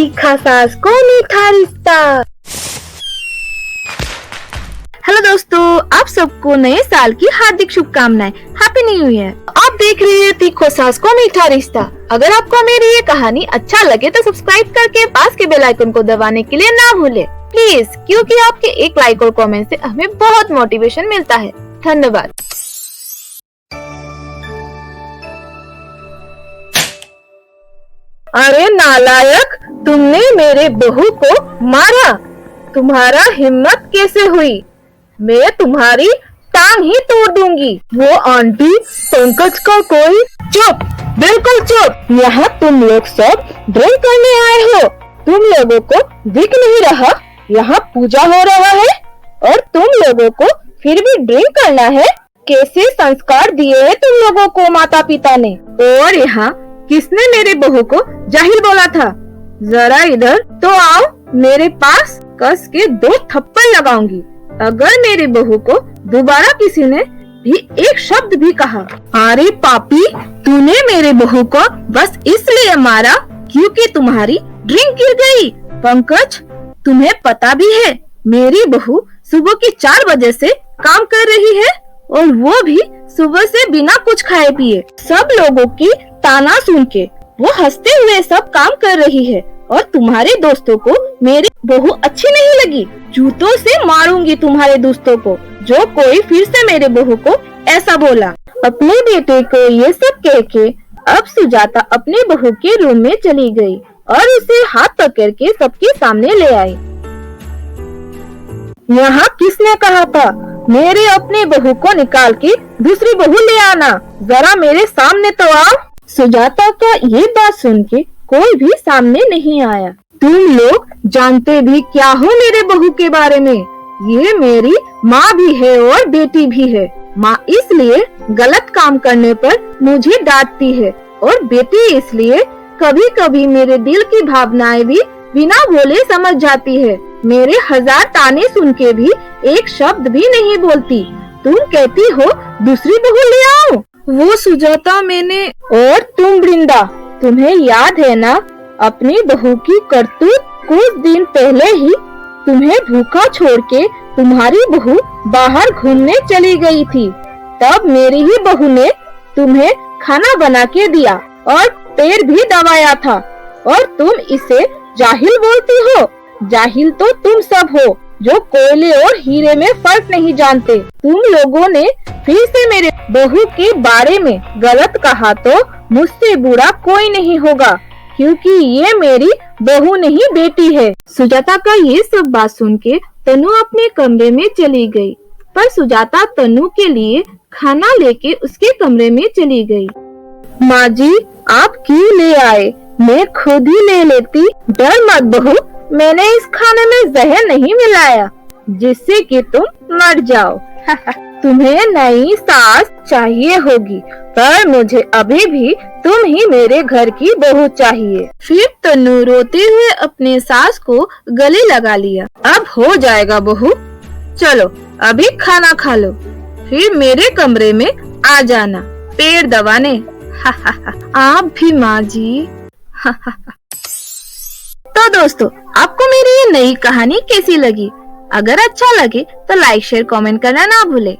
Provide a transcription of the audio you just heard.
तीखा सास को मीठा रिश्ता। हेलो दोस्तों, आप सबको नए साल की हार्दिक शुभकामनाएं। Happy new year. आप देख रहे हैं तीखो सास को मीठा रिश्ता। अगर आपको मेरी ये कहानी अच्छा लगे तो सब्सक्राइब करके पास के बेल आइकन को दबाने के लिए ना भूले प्लीज, क्योंकि आपके एक लाइक और कमेंट से हमें बहुत मोटिवेशन मिलता है। धन्यवाद। अरे नालायक, तुमने मेरे बहू को मारा। तुम्हारा हिम्मत कैसे हुई? मैं तुम्हारी टांग ही तोड़ दूंगी। वो आंटी पंकज का कोई। चुप, बिल्कुल चुप। यहाँ तुम लोग सब ड्रिंक करने आए हो। तुम लोगों को दिख नहीं रहा यहाँ पूजा हो रहा है और तुम लोगों को फिर भी ड्रिंक करना है? कैसे संस्कार दिए हैं तुम लोगों को माता पिता ने? और यहाँ किसने मेरे बहू को जाहिल बोला था? जरा इधर तो आओ, मेरे पास कस के 2 थप्पड़ लगाऊंगी अगर मेरी बहू को दोबारा किसी ने भी एक शब्द भी कहा। अरे पापी, तूने मेरे बहू को बस इसलिए मारा क्योंकि तुम्हारी ड्रिंक गिर गई। पंकज, तुम्हें पता भी है मेरी बहू सुबह की 4 बजे से काम कर रही है और वो भी सुबह से बिना कुछ खाए पिए। सब लोगों की ताना सुन के वो हंसते हुए सब काम कर रही है और तुम्हारे दोस्तों को मेरी बहू अच्छी नहीं लगी। जूतों से मारूंगी तुम्हारे दोस्तों को जो कोई फिर से मेरे बहू को ऐसा बोला। अपने बेटे को ये सब कह के अब सुजाता अपने बहू के रूम में चली गई और उसे हाथ पकड़ के सबके सामने ले आई। यहाँ किसने कहा था मेरे अपने बहू को निकाल के दूसरी बहू ले आना? जरा मेरे सामने तो आओ। सुजाता का ये बात सुन के कोई भी सामने नहीं आया। तुम लोग जानते भी क्या हो मेरे बहू के बारे में? ये मेरी माँ भी है और बेटी भी है। माँ इसलिए गलत काम करने पर मुझे डांटती है और बेटी इसलिए कभी कभी मेरे दिल की भावनाएं भी बिना बोले समझ जाती है। मेरे 1000 ताने सुन के भी एक शब्द भी नहीं बोलती। तुम कहती हो दूसरी बहू ले आओ। वो सुजाता मैंने। और तुम वृंदा, तुम्हें याद है ना अपनी बहू की करतूत? कुछ दिन पहले ही तुम्हें भूखा छोड़ के तुम्हारी बहू बाहर घूमने चली गई थी। तब मेरी ही बहू ने तुम्हें खाना बना के दिया और पैर भी दबाया था और तुम इसे जाहिल बोलती हो। जाहिल तो तुम सब हो जो कोयले और हीरे में फर्क नहीं जानते। तुम लोगों ने फिर से मेरे बहू के बारे में गलत कहा तो मुझसे बुरा कोई नहीं होगा क्योंकि ये मेरी बहू नहीं बेटी है। सुजाता का ये सब बात सुन के तनु अपने कमरे में चली गई, पर सुजाता तनु के लिए खाना लेके उसके कमरे में चली गई। माँ जी, आप क्यों ले आए? मैं खुद ही ले लेती। डर मत बहू, मैंने इस खाने में जहर नहीं मिलाया जिससे कि तुम मर जाओ। तुम्हें नई सास चाहिए होगी पर मुझे अभी भी तुम ही मेरे घर की बहू चाहिए। फिर तन्नू रोते हुए अपने सास को गले लगा लिया। अब हो जाएगा बहू, चलो अभी खाना खा लो, फिर मेरे कमरे में आ जाना पैर दबाने। आप भी माँ जी। तो दोस्तों, आपको मेरी ये नई कहानी कैसी लगी? अगर अच्छा लगे तो लाइक शेयर कमेंट करना ना भूले।